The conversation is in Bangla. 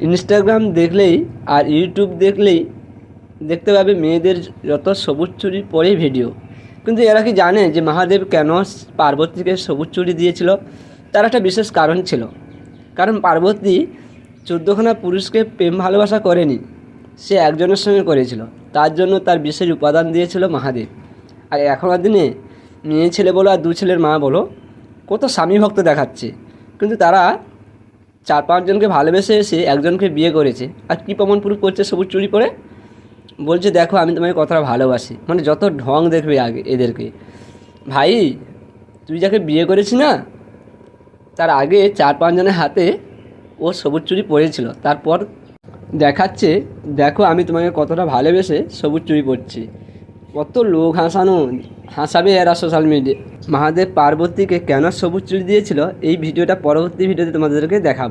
ইনস্টাগ্রাম দেখলেই আর ইউটিউব দেখলেই দেখতে পাবে মেয়েদের যত সবুজ চুড়ি পরেই ভিডিও। কিন্তু এরা কি জানে যে মহাদেব কেন পার্বতীকে সবুজ চুড়ি দিয়েছিল? তার একটা বিশেষ কারণ ছিল। কারণ পার্বতী 14খানা পুরুষকে প্রেম ভালোবাসা করেনি, সে একজনের সঙ্গে করেছিল। তার জন্য তার বিশেষ উপাদান দিয়েছিল মহাদেব। আর এখনকার দিনে মেয়ে ছেলে বলো আর দু ছেলের মা বলো, কত স্বামী ভক্ত দেখাচ্ছে, কিন্তু তারা 4-5 জনকে ভালোবেসে এসে একজনকে বিয়ে করেছে। আর কী প্রমাণ প্রুফ করছে? সবুজ চুড়ি পরে বলছে, দেখো আমি তোমাকে কতটা ভালোবাসি। মানে যত ঢং দেখবে আগে এদেরকে। ভাই, তুই যাকে বিয়ে করেছিস না, তার আগে 4-5 জনের হাতে ও সবুজ চুড়ি পরেছিল, তারপর দেখাচ্ছে দেখো আমি তোমাকে কতটা ভালোবেসে সবুজ চুড়ি পরছি। কত লোক হাসাবে এরা সোশ্যাল মিডিয়া। মহাদেব পার্বতীকে কেন সবুজ চুড়ি দিয়েছিল এই ভিডিওটা পরবর্তী ভিডিওতে তোমাদেরকে দেখাবো।